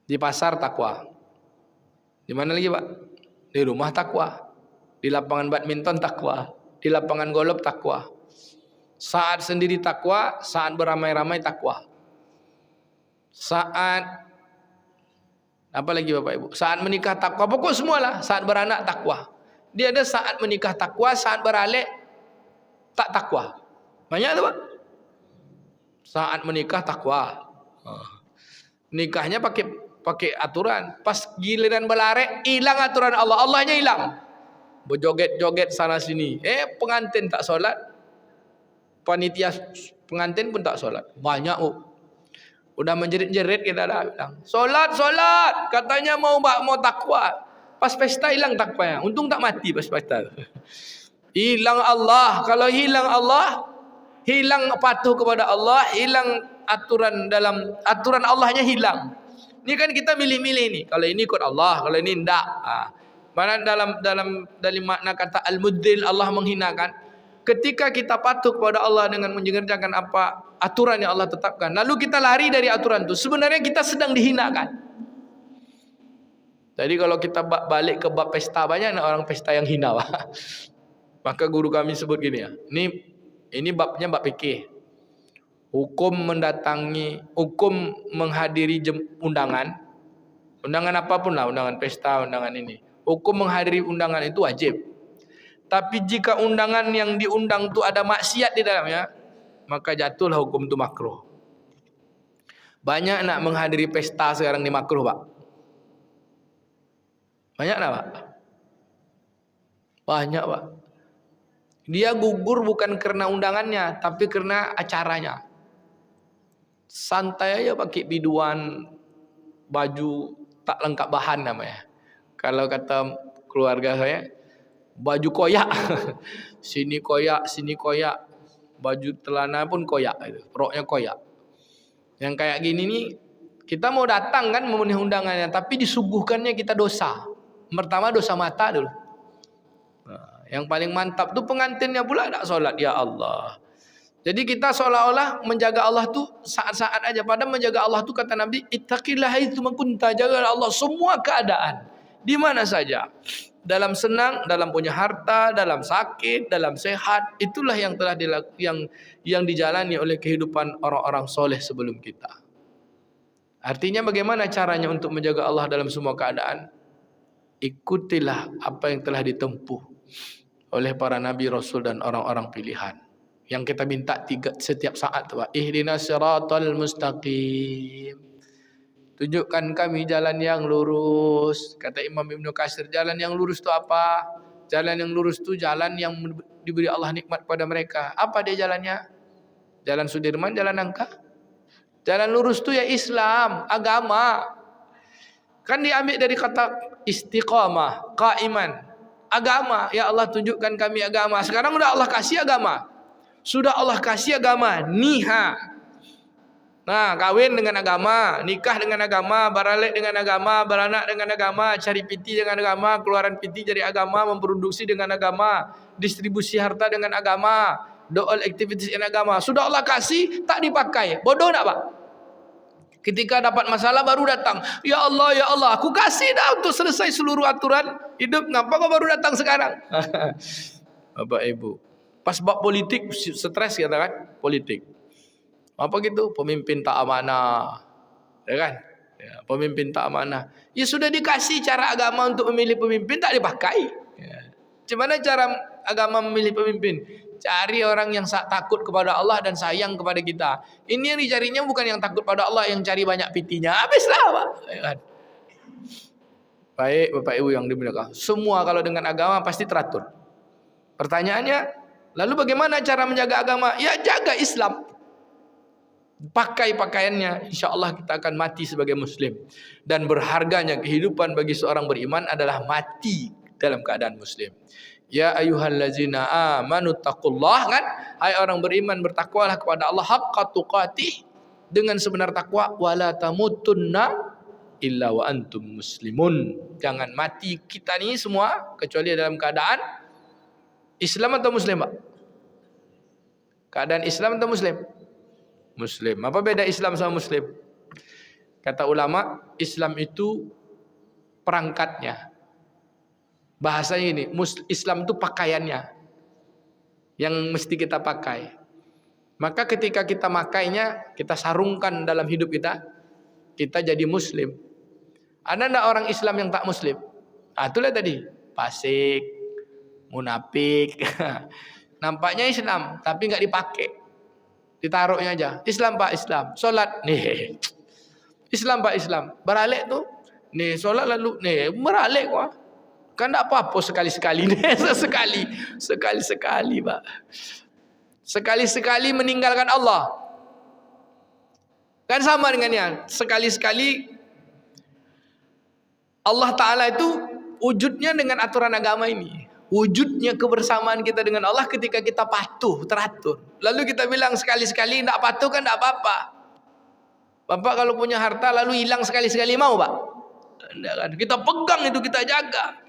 Di pasar takwa. Di mana lagi Pak? Di rumah takwa. Di lapangan badminton takwa. Di lapangan golf takwa. Saat sendiri takwa, saat beramai-ramai takwa. Saat apa lagi Bapak Ibu? Saat menikah takwa, pokok semualah. Saat beranak takwa. Dia ada saat menikah takwa, saat beralek tak takwa. Banyak tu Pak. Saat menikah takwa. Nikahnya pakai aturan. Pas giliran berlarek hilang aturan Allah. Allahnya hilang. Berjoget-joget sana sini. Pengantin tak solat. Panitia pengantin pun tak solat. Banyak udah menjerit-jerit kita dah bilang, solat. Katanya mau takwa. Pas pesta hilang takwanya. Untung tak mati pas pesta. Hilang Allah. Kalau hilang Allah, hilang patuh kepada Allah, hilang aturan Allahnya hilang. Ini kan kita milih-milih nih. Kalau ini ikut Allah, kalau ini enggak. Mana dalam makna kata al-muddil, Allah menghinakan. Ketika kita patuh kepada Allah dengan mengerjakan apa aturan yang Allah tetapkan, lalu kita lari dari aturan itu, sebenarnya kita sedang dihinakan. Jadi kalau kita balik ke bab pesta, banyak orang pesta yang hina. Maka guru kami sebut gini ya. Ini babnya bab fikih. Hukum menghadiri undangan. Undangan apapun lah, undangan pesta, undangan ini. Hukum menghadiri undangan itu wajib. Tapi jika undangan yang diundang itu ada maksiat di dalamnya, maka jatuhlah hukum itu makruh. Banyak nak menghadiri pesta sekarang di makruh Pak. Banyak nak Pak? Banyak Pak. Dia gugur bukan karena undangannya, tapi karena acaranya. Santai aja pakai biduan, baju tak lengkap bahan namanya. Kalau kata keluarga saya, baju koyak. Sini koyak. Baju celana pun koyak, roknya koyak. Yang kayak gini nih, kita mau datang kan memenuhi undangannya, tapi disuguhkannya kita dosa. Pertama dosa mata dulu. Yang paling mantap tuh pengantinnya pula tak solat. Ya Allah. Jadi kita seolah-olah menjaga Allah tu saat-saat aja. Padahal menjaga Allah tu kata Nabi, ittaqillaha haitsu ma kunta, jagalah Allah semua keadaan, di mana saja. Dalam senang, dalam punya harta, dalam sakit, dalam sehat, itulah yang telah yang dijalani oleh kehidupan orang-orang soleh sebelum kita. Artinya bagaimana caranya untuk menjaga Allah dalam semua keadaan? Ikutilah apa yang telah ditempuh oleh para nabi, rasul dan orang-orang pilihan. Yang kita minta setiap saat tu, ihdinas siratal mustaqim. Tunjukkan kami jalan yang lurus. Kata Imam Ibnu Katsir, jalan yang lurus tu apa? Jalan yang lurus tu jalan yang diberi Allah nikmat pada mereka. Apa dia jalannya? Jalan Sudirman, jalan Nangka? Jalan lurus tu ya Islam, agama. Kan diambil dari kata istiqamah, qaiman. Agama, ya Allah tunjukkan kami agama. Sekarang udah Allah kasih agama. Sudah Allah kasih agama, niha. Nah, kawin dengan agama, nikah dengan agama, baralek dengan agama, beranak dengan agama, cari piti dengan agama, keluaran piti dari agama, memproduksi dengan agama, distribusi harta dengan agama, all activities in agama. Sudah Allah kasih, tak dipakai. Bodoh tak Pak? Ketika dapat masalah baru datang, ya Allah, aku kasih dah untuk selesai seluruh aturan hidup. Ngapa kau baru datang sekarang? Bapak Ibu, pas bab politik stres kata kan, politik. Apa gitu? Pemimpin tak amanah. Ya kan? Ya, pemimpin tak amanah. Ya sudah dikasih cara agama untuk memilih pemimpin, tak dipakai. Ya. Gimana cara agama memilih pemimpin? Cari orang yang takut kepada Allah dan sayang kepada kita. Ini yang dicarinya bukan yang takut pada Allah, yang cari banyak pitinya. Habislah Pak. Ya kan? Baik Bapak Ibu yang dimuliakan. Semua kalau dengan agama pasti teratur. Pertanyaannya, lalu bagaimana cara menjaga agama? Ya jaga Islam. Pakai pakaiannya, insya Allah kita akan mati sebagai muslim. Dan berharganya kehidupan bagi seorang beriman adalah mati dalam keadaan muslim. Ya ayyuhallazina amanu taqullah, kan? Hai orang beriman, bertakwalah kepada Allah haqqa tuqatih, dengan sebenar takwa, wala tamutunna illa wa antum muslimun. Jangan mati kita ni semua kecuali dalam keadaan Islam atau Muslim, Pak? Keadaan Islam atau Muslim? Muslim. Apa beda Islam sama Muslim? Kata ulama, Islam itu perangkatnya. Bahasanya ini, Islam itu pakaiannya yang mesti kita pakai. Maka ketika kita makainya, kita sarungkan dalam hidup kita, kita jadi Muslim. Ada enggak orang Islam yang tak Muslim? Itulah tadi, fasik, munafik. Nampaknya Islam, tapi enggak dipakai. Ditaruhnya aja. Islam Pak, Islam. Solat, nih. Islam Pak, Islam. Beralek tuh, nih solat lalu, nih beralek kok. Kan enggak apa-apa sekali-sekali. Sekali-sekali Pak. Sekali-sekali meninggalkan Allah. Kan sama dengannya. Sekali-sekali Allah Ta'ala itu wujudnya dengan aturan agama ini. Wujudnya kebersamaan kita dengan Allah ketika kita patuh, teratur. Lalu kita bilang sekali-sekali tidak patuh kan tidak apa-apa. Bapak kalau punya harta lalu hilang sekali-sekali mau Pak? Tidak kan? Kita pegang itu, kita jaga.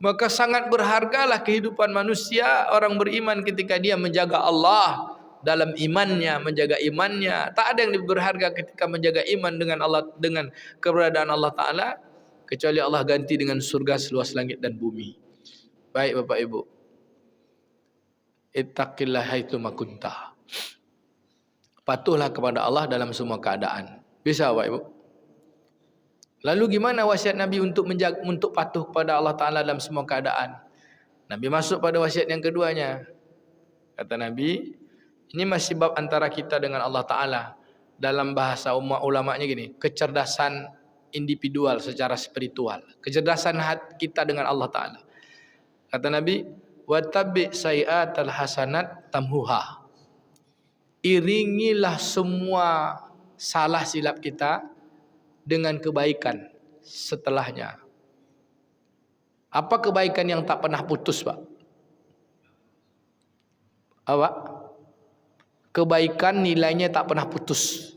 Maka sangat berhargalah kehidupan manusia orang beriman ketika dia menjaga Allah dalam imannya, menjaga imannya. Tak ada yang lebih berharga ketika menjaga iman dengan Allah, dengan keberadaan Allah Ta'ala, kecuali Allah ganti dengan surga seluas langit dan bumi. Baik Bapak Ibu, ittaqillah haitsu ma kunta. Patuhlah kepada Allah dalam semua keadaan. Bisa Bapak Ibu? Lalu gimana wasiat Nabi untuk patuh kepada Allah Ta'ala dalam semua keadaan? Nabi masuk pada wasiat yang keduanya. Kata Nabi, ini masih bab antara kita dengan Allah Ta'ala. Dalam bahasa ulamanya gini, kecerdasan individual secara spiritual. Kecerdasan hati kita dengan Allah Ta'ala. Kata Nabi, watabi sayiatal hasanat tamhuha. Iringilah semua salah silap kita dengan kebaikan setelahnya. Apa kebaikan yang tak pernah putus, Pak? Apa? Kebaikan nilainya tak pernah putus.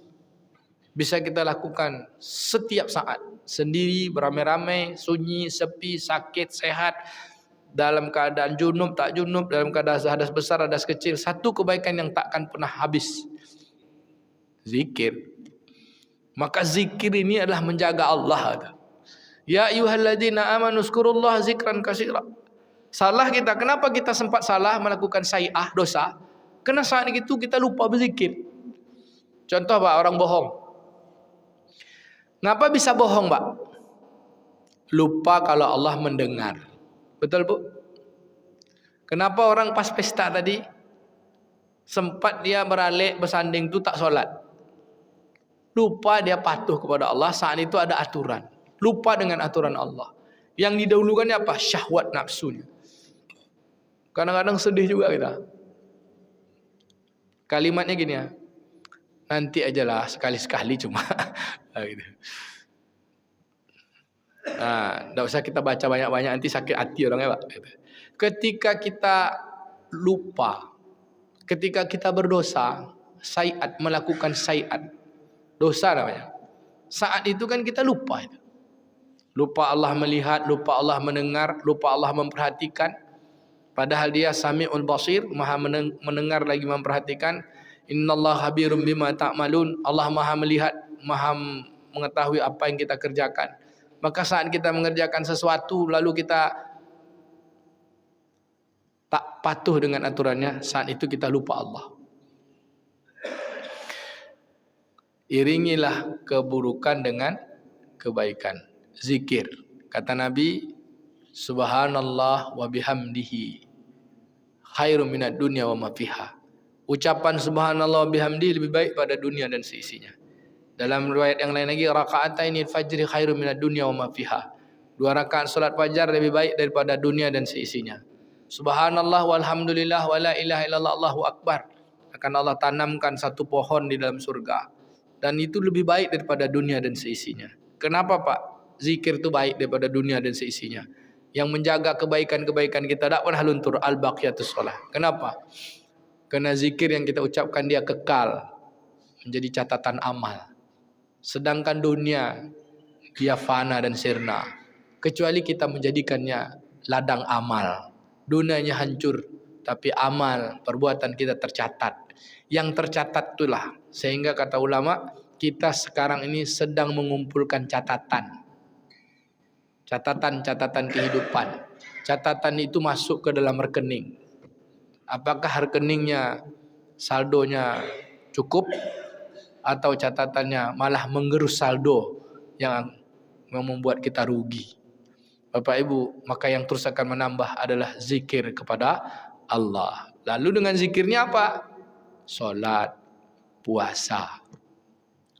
Bisa kita lakukan setiap saat. Sendiri, beramai-ramai, sunyi, sepi, sakit, sehat. dalam keadaan junub, tak junub, dalam keadaan hadas besar, hadas kecil, satu kebaikan yang takkan pernah habis, zikir. Maka zikir ini adalah menjaga Allah. Ya ayyuhalladzina amanu zkurullaha zikran katsira. Salah kita, kenapa kita sempat salah melakukan sayi'ah, dosa? Karena saat itu kita lupa berzikir. Contoh Pak, orang bohong. Ngapa bisa bohong Pak? Lupa kalau Allah mendengar. Betul Bu? Kenapa orang pas pesta tadi sempat dia beralik bersanding tu tak solat? Lupa dia patuh kepada Allah, saat itu ada aturan. Lupa dengan aturan Allah. Yang didahulukannya apa? Syahwat nafsunya. Kadang-kadang sedih juga kita. Kalimatnya gini ya, nanti ajalah sekali-sekali cuma. Gitu. Nah, tidak usah kita baca banyak-banyak, nanti sakit hati orangnya Pak. Ketika kita lupa, ketika kita berdosa, sayiat, melakukan sayiat, dosa namanya. Saat itu kan kita lupa itu. Lupa Allah melihat, lupa Allah mendengar, lupa Allah memperhatikan. Padahal dia Sami'ul Basir, maha mendengar lagi memperhatikan. Innallaha khabirum bima ta'malun. Allah maha melihat, maha mengetahui apa yang kita kerjakan. Maka saat kita mengerjakan sesuatu lalu kita tak patuh dengan aturannya, saat itu kita lupa Allah. Iringilah keburukan dengan kebaikan. Zikir. Kata Nabi, subhanallah wa bihamdihi khairum minad dunya wa ma fiha. Ucapan subhanallah wa bihamdihi lebih baik pada dunia dan seisinya. Dalam riwayat yang lain lagi, raka'ataini fajri khairum minad dunya wa ma fiha. 2 rakaat salat fajar lebih baik daripada dunia dan seisinya. Subhanallah walhamdulillah wa la ilaha illallah Allahu akbar. Akan Allah tanamkan satu pohon di dalam surga. Dan itu lebih baik daripada dunia dan seisinya. Kenapa Pak? Zikir itu baik daripada dunia dan seisinya. Yang menjaga kebaikan-kebaikan kita tak pernah luntur, al-baqiyatus shalah. Kenapa? Karena zikir yang kita ucapkan dia kekal menjadi catatan amal. Sedangkan dunia dia fana dan sirna. Kecuali kita menjadikannya ladang amal. Dunianya hancur, tapi amal perbuatan kita tercatat. Yang tercatat itulah, sehingga kata ulama, kita sekarang ini sedang mengumpulkan catatan. Catatan-catatan kehidupan. Catatan itu masuk ke dalam rekening. Apakah rekeningnya saldonya cukup atau catatannya malah menggerus saldo yang membuat kita rugi. Bapak Ibu, maka yang terus akan menambah adalah zikir kepada Allah. Lalu dengan zikirnya apa? Solat, puasa.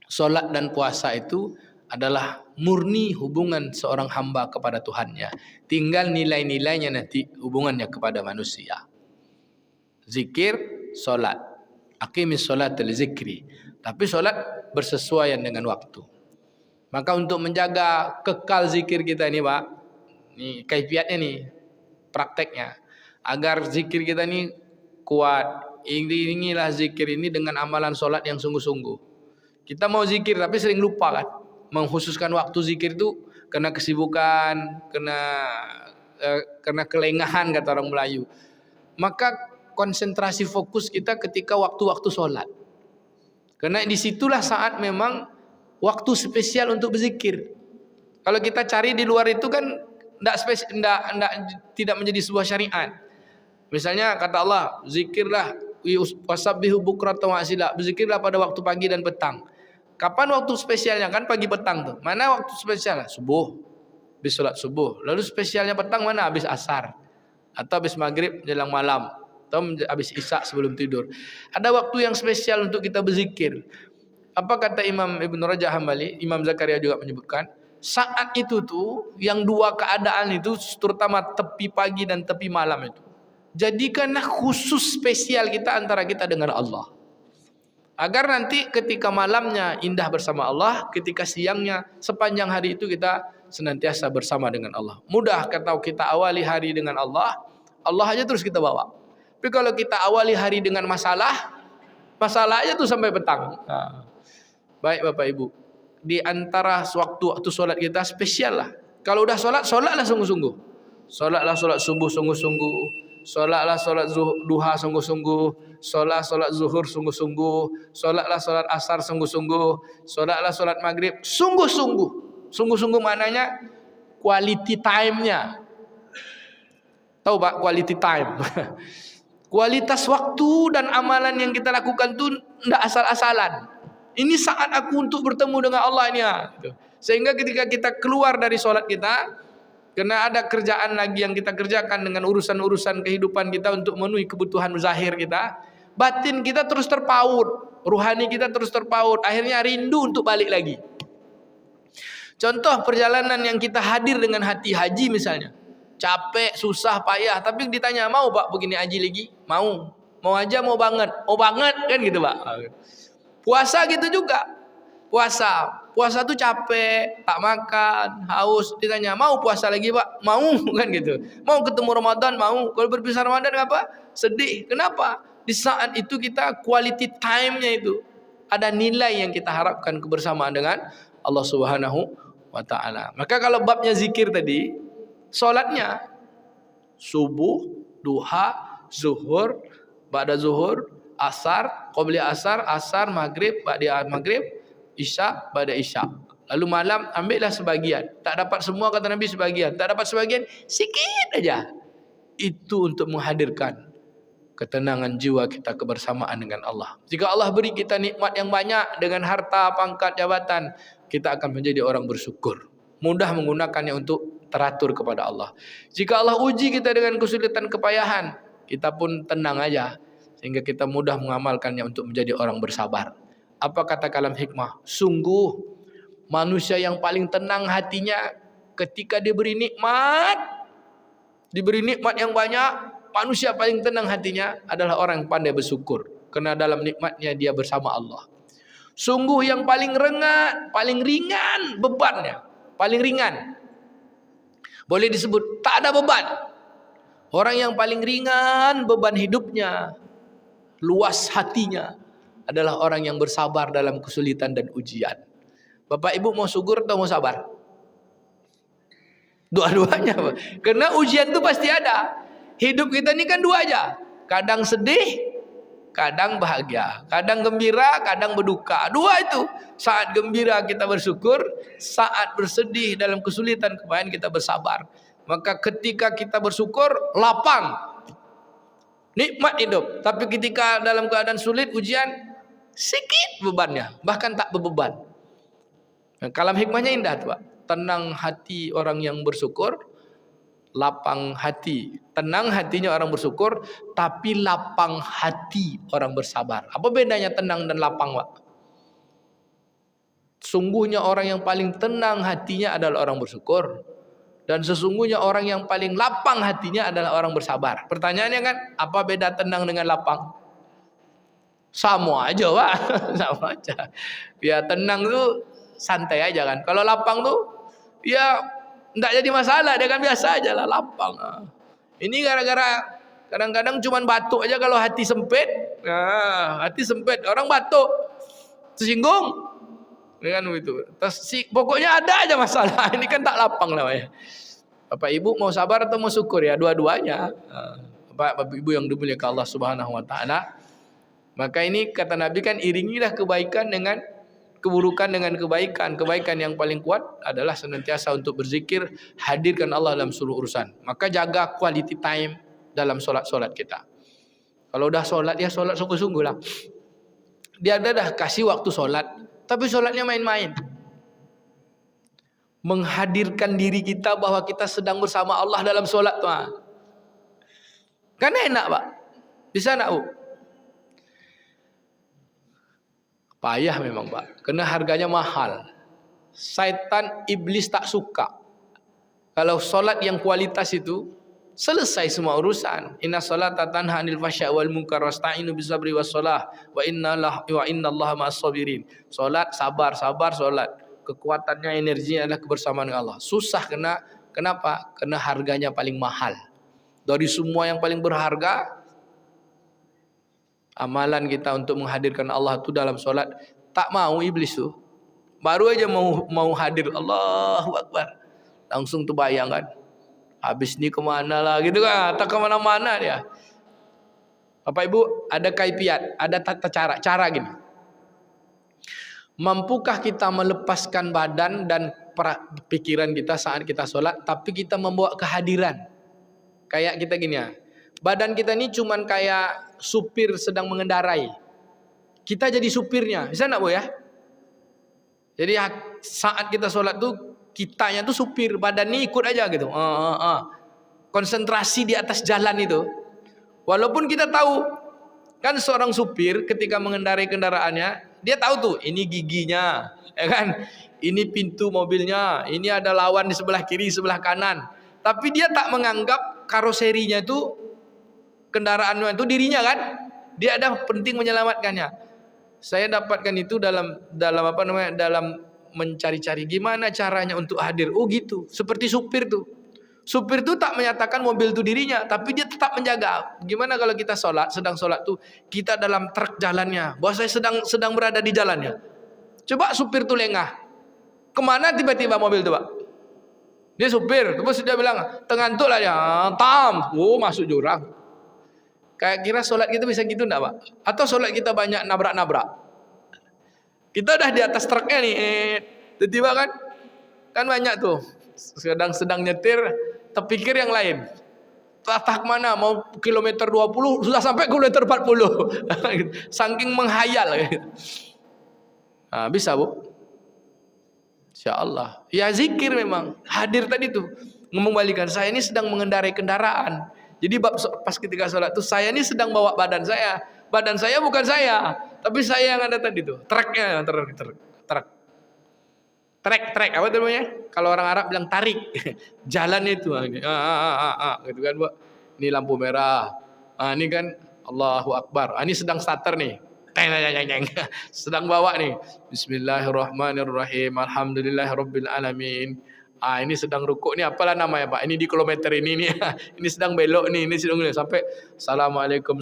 Solat dan puasa itu adalah murni hubungan seorang hamba kepada Tuhannya. Tinggal nilai-nilainya nanti hubungannya kepada manusia. Zikir, solat. Aqimis solat li zikri. Tapi solat bersesuaian dengan waktu. Maka untuk menjaga kekal zikir kita ini Pak, ini kaifiatnya nih, prakteknya. Agar zikir kita ini kuat, iringilah zikir ini dengan amalan solat yang sungguh-sungguh. Kita mau zikir tapi sering lupa kan. Mengkhususkan waktu zikir itu kena kesibukan, kena kelengahan kata orang Melayu. Maka konsentrasi fokus kita ketika waktu-waktu sholat. Karena disitulah saat memang waktu spesial untuk berzikir. Kalau kita cari di luar itu kan tidak menjadi sebuah syariat. Misalnya kata Allah, zikirlah wasabbihu bukratan wa asila, berzikirlah pada waktu pagi dan petang. Kapan waktu spesialnya? Kan pagi petang tuh. Mana waktu spesial? Subuh. Habis sholat subuh. Lalu spesialnya petang mana? Habis asar. Atau habis maghrib jelang malam. Atau habis isya sebelum tidur. Ada waktu yang spesial untuk kita berzikir. Apa kata Imam Ibn Rajab Hambali? Imam Zakaria juga menyebutkan. Saat itu tuh, yang dua keadaan itu, terutama tepi pagi dan tepi malam itu. Jadikanlah khusus spesial kita antara kita dengan Allah. Agar nanti ketika malamnya indah bersama Allah, ketika siangnya sepanjang hari itu kita senantiasa bersama dengan Allah. Mudah kalau kita awali hari dengan Allah, Allah aja terus kita bawa. Tapi kalau kita awali hari dengan masalah aja tuh sampai petang. Nah, baik Bapak Ibu, di antara waktu sholat kita spesial lah. Kalau udah sholat, sholatlah sungguh-sungguh. Solatlah solat subuh sungguh-sungguh. Solatlah solat duha sungguh-sungguh. Solat zuhur sungguh-sungguh. Solatlah solat asar sungguh-sungguh. Solatlah solat maghrib sungguh-sungguh. Sungguh-sungguh maknanya quality time-nya. Tahu Pak quality time? Kualitas waktu dan amalan yang kita lakukan tu tidak asal-asalan. Ini saat aku untuk bertemu dengan Allah ini. Sehingga ketika kita keluar dari solat kita, kena ada kerjaan lagi yang kita kerjakan dengan urusan-urusan kehidupan kita untuk memenuhi kebutuhan zahir kita, batin kita terus terpaut, ruhani kita terus terpaut, akhirnya rindu untuk balik lagi. Contoh perjalanan yang kita hadir dengan hati haji misalnya. Capek, susah, payah, tapi ditanya, mau Pak begini haji lagi? Mau. Mau aja, mau banget. Oh banget kan gitu Pak. Puasa gitu juga. Puasa tuh capek, tak makan, haus. Ditanya, mau puasa lagi Pak? Mau kan gitu. Mau ketemu Ramadan? Mau. Kalau berpisah Ramadan apa? Sedih. Kenapa? Di saat itu kita quality time-nya itu ada nilai yang kita harapkan kebersamaan dengan Allah Subhanahu wa ta'ala. Maka kalau babnya zikir tadi, solatnya subuh, duha, zuhur, ba'da zuhur, asar, qabli asar, maghrib, ba'da maghrib, isya, ba'da isya. Lalu malam ambillah sebagian. Tak dapat semua kata Nabi sebagian. Tak dapat sebagian, sikit aja. Itu untuk menghadirkan ketenangan jiwa kita kebersamaan dengan Allah. Jika Allah beri kita nikmat yang banyak dengan harta, pangkat, jabatan, kita akan menjadi orang bersyukur. Mudah menggunakannya untuk teratur kepada Allah. Jika Allah uji kita dengan kesulitan, kepayahan, kita pun tenang aja. Sehingga kita mudah mengamalkannya untuk menjadi orang bersabar. Apa kata kalam hikmah? Sungguh manusia yang paling tenang hatinya ketika diberi nikmat yang banyak. Manusia paling tenang hatinya adalah orang yang pandai bersyukur. Karena dalam nikmatnya dia bersama Allah. Sungguh yang paling ringan bebannya. Paling ringan. Boleh disebut tak ada beban. Orang yang paling ringan beban hidupnya, luas hatinya, adalah orang yang bersabar dalam kesulitan dan ujian. Bapak Ibu mau syukur atau mau sabar? Dua-duanya. Karena ujian itu pasti ada. Hidup kita ini kan dua aja. Kadang sedih, kadang bahagia. Kadang gembira, kadang berduka. Dua itu. Saat gembira kita bersyukur, saat bersedih dalam kesulitan kepayahan kita bersabar. Maka ketika kita bersyukur, lapang. Nikmat hidup. Tapi ketika dalam keadaan sulit, ujian, sikit bebannya. Bahkan tak berbeban. Nah, kalam hikmahnya indah tuh Pak. Tenang hati orang yang bersyukur, lapang hati. Tenang hatinya orang bersyukur, tapi lapang hati orang bersabar. Apa bedanya tenang dan lapang, Pak? Sungguhnya orang yang paling tenang hatinya adalah orang bersyukur. Dan sesungguhnya orang yang paling lapang hatinya adalah orang bersabar. Pertanyaannya kan, apa beda tenang dengan lapang? Sama aja Pak. Sama aja. Ya tenang tuh santai aja kan. Kalau lapang tuh ya enggak jadi masalah, dia kan biasa aja lah, lapang. Ini gara-gara kadang-kadang cuman batuk aja kalau hati sempit. Nah, hati sempit, orang batuk tersinggung. Kan begitu. Pokoknya ada aja masalah. Ini kan tak lapang namanya. Bapak Ibu mau sabar atau mau syukur ya? Dua-duanya. Bapak Ibu yang dimuliakan Allah Subhanahu wa taala. Maka ini kata Nabi kan, iringilah kebaikan dengan keburukan dengan kebaikan. Kebaikan yang paling kuat adalah senantiasa untuk berzikir, hadirkan Allah dalam seluruh urusan. Maka jaga quality time dalam solat-solat kita. Kalau udah solat ya solat sungguh-sungguh lah. Dia dah kasih waktu solat, tapi solatnya main-main. Menghadirkan diri kita bahwa kita sedang bersama Allah dalam solat tuh. Kan enak Pak. Bisa nak Bu? Payah memang Pak, karena harganya mahal. Syaitan iblis tak suka. Kalau solat yang kualitas itu, selesai semua urusan. Inna salata tanha 'anil fahsya'i wal munkar wasta'inu bis sabri was shalah wa innallaha ma'as sabirin. Solat sabar solat. Kekuatannya, energinya adalah kebersamaan dengan Allah. Susah kenapa? Karena harganya paling mahal. Dari semua yang paling berharga, amalan kita untuk menghadirkan Allah itu dalam solat, tak mau iblis tuh. Baru aja mau hadir, Allahu Akbar, langsung tuh bayangkan Habis ni kemana lah gitu kan, tak kemana-mana dia. Bapak Ibu, ada kaifiat, ada tata cara gini. Mampukah kita melepaskan badan dan pikiran kita saat kita sholat, tapi kita membawa kehadiran? Kayak kita gini ya, badan kita ini cuman kayak supir sedang mengendarai. Kita jadi supirnya, bisa enggak Bu ya? Jadi saat kita sholat tuh, kitanya tuh supir, badan ini ikut aja gitu. Konsentrasi di atas jalan itu. Walaupun kita tahu, kan seorang supir ketika mengendarai kendaraannya, dia tahu tuh, ini giginya, ya kan? Ini pintu mobilnya, ini ada lawan di sebelah kiri, sebelah kanan. Tapi dia tak menganggap karoserinya itu, kendaraannya itu dirinya kan? Dia ada penting menyelamatkannya. Saya dapatkan itu dalam apa namanya, dalam mencari-cari gimana caranya untuk hadir. Oh gitu, seperti supir tuh. Supir tuh tak menyatakan mobil itu dirinya, tapi dia tetap menjaga. Gimana kalau kita sedang sholat tuh, kita dalam truk jalannya, bahwa saya sedang berada di jalannya. Coba supir tuh lengah, kemana tiba-tiba mobil tuh Pak? Dia supir, terus dia bilang, tengantuk lah ya, masuk jurang. Kayak kira sholat kita bisa gitu enggak Pak? Atau sholat kita banyak nabrak-nabrak? Kita udah di atas truknya nih, tiba-tiba kan banyak tuh, sedang nyetir, terpikir yang lain. Tak mana, mau kilometer 20, sudah sampai kilometer 40. Saking menghayal. Nah, bisa Bu? Insyaallah. Ya zikir memang. Hadir tadi tuh. Mengembalikan, saya ini sedang mengendarai kendaraan. Jadi pas ketika sholat tuh, saya ini sedang bawa badan saya. Badan saya bukan saya, tapi saya yang ada tadi tuh. Truknya, trek apa itu namanya? Kalau orang Arab bilang tarik. Jalan itu. Gitu kan, Bu. Ini lampu merah. Ini kan Allahu Akbar. Ini sedang starter nih. Sedang bawa nih. Bismillahirrahmanirrahim. Alhamdulillahirabbil alamin. Ini sedang rukuk nih, apalah namanya Pak? Ini di kilometer ini nih. Ini sedang belok nih, ini sedang sampai Assalamualaikum.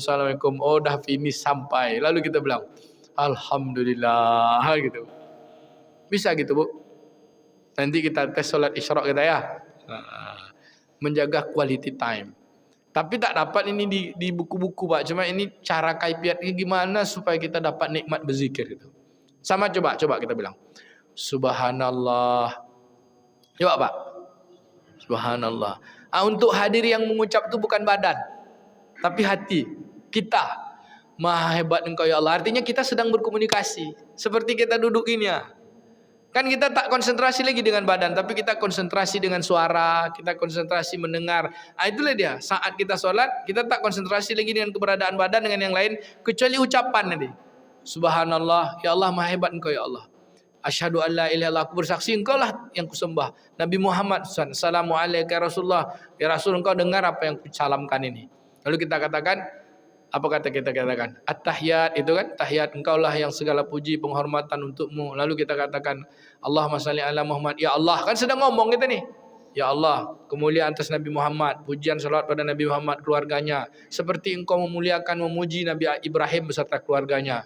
Oh, dah finish sampai. Lalu kita bilang Alhamdulillah gitu. Bisa gitu, Bu? Nanti kita tes sholat isyraq kita ya. Menjaga quality time. Tapi tak dapat ini di buku-buku Pak. Cuma ini cara kaifiatnya gimana supaya kita dapat nikmat berzikir itu. Sama coba kita bilang. Subhanallah. Coba Pak. Subhanallah. Untuk hadir yang mengucap itu bukan badan, tapi hati. Kita. Maha hebat Engkau ya Allah. Artinya kita sedang berkomunikasi. Seperti kita duduk ini ya. Kan kita tak konsentrasi lagi dengan badan, tapi kita konsentrasi dengan suara, kita konsentrasi mendengar. Itulah dia, saat kita sholat, kita tak konsentrasi lagi dengan keberadaan badan, dengan yang lain, kecuali ucapan nanti. Subhanallah, ya Allah maha hebat Engkau ya Allah. Asyhadu an la ilaha illallah, aku bersaksi Engkau lah yang kusembah. Nabi Muhammad Assalamualaikum ya Rasulullah. Ya Rasul, Engkau dengar apa yang kusalamkan ini. Lalu kita katakan, apa kata kita katakan? At-tahiyat itu kan, tahiyat Engkaulah yang segala puji penghormatan untukmu. Lalu kita katakan Allahumma shalli ala Muhammad. Ya Allah, kan sedang ngomong kita nih. Ya Allah, kemuliaan atas Nabi Muhammad, pujian salawat pada Nabi Muhammad keluarganya, seperti Engkau memuliakan memuji Nabi Ibrahim beserta keluarganya.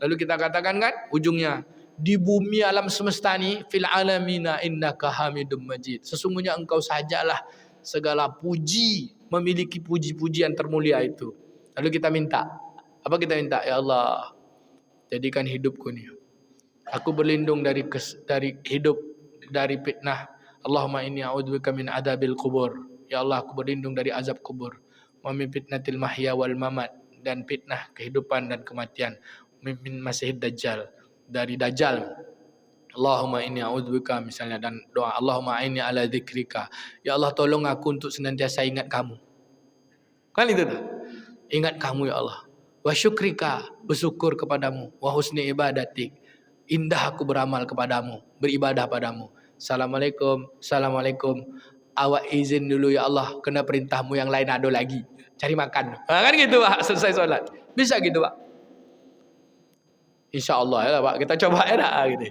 Lalu kita katakan kan ujungnya, di bumi alam semesta ini fil alamina innaka hamidum majid. Sesungguhnya Engkau sajalah segala puji, memiliki puji-pujian termulia itu. Lalu kita minta, apa kita minta? Ya Allah, jadikan hidupku nih, aku berlindung dari hidup, dari fitnah. Allahumma inni a'udzubika min adabil kubur. Ya Allah, aku berlindung dari azab kubur. Wa min fitnatil mahya wal mamat, dan fitnah kehidupan dan kematian. Min masihid dajjal, dari dajjal. Allahumma inni a'udzubika misalnya, dan doa Allahumma inni ala dzikrika. Ya Allah, tolong aku untuk senantiasa ingat kamu. Kan itu tuh. Ingat kamu ya Allah. Wa syukrika, bersyukur kepadamu. Wa husni ibadatik, indah aku beramal kepadamu, beribadah padamu. Assalamualaikum. Awak izin dulu ya Allah, kena perintahmu yang lain ada lagi. Cari makan. Kan gitu Pak, selesai sholat. Bisa gitu Pak. InsyaAllah ya Pak, kita coba ya gitu.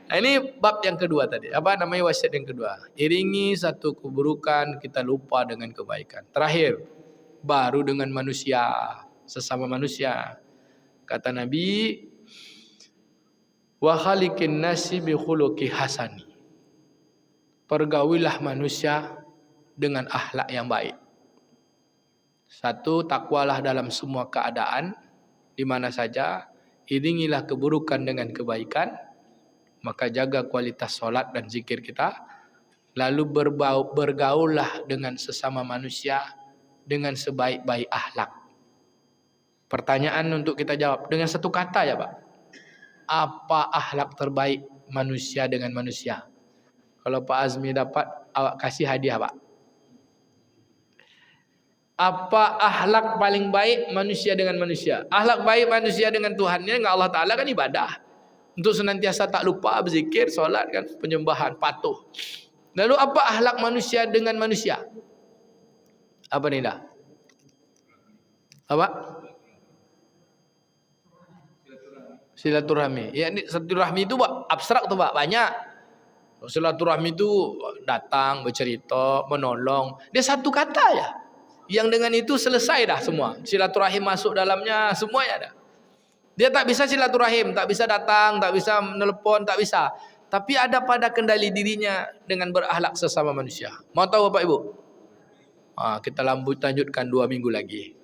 Nah, ini bab yang kedua tadi. Apa namanya, wasiat yang kedua? Iringi satu keburukan, kita lupa dengan kebaikan. Terakhir, baru dengan manusia, sesama manusia. Kata Nabi, wa khaliqin nasi bi khuluqi hasani. Pergaulilah manusia dengan akhlak yang baik. Satu, takwalah dalam semua keadaan, di mana saja, iringilah keburukan dengan kebaikan, maka jaga kualitas solat dan zikir kita, lalu bergaullah dengan sesama manusia dengan sebaik-baik akhlak. Pertanyaan untuk kita jawab dengan satu kata ya Pak. Apa akhlak terbaik manusia dengan manusia? Kalau Pak Azmi dapat, awak kasih hadiah Pak. Apa akhlak paling baik manusia dengan manusia? Akhlak baik manusia dengan Tuhannya, dengan Allah Ta'ala kan ibadah. Untuk senantiasa tak lupa berzikir, solat kan, penyembahan, patuh. Lalu apa akhlak manusia dengan manusia? Apa nih dah? Apa? Silaturahmi. Ya, ini silaturahmi itu Pak, abstrak tuh Pak, banyak. Silaturahmi itu datang, bercerita, menolong. Dia satu kata ya. Yang dengan itu selesai dah semua. Silaturahim masuk dalamnya, semuanya ada. Dia tak bisa silaturahim, tak bisa datang, tak bisa menelpon, tak bisa. Tapi ada pada kendali dirinya dengan berakhlak sesama manusia. Mau tahu Bapak Ibu? Kita lanjutkan 2 minggu lagi.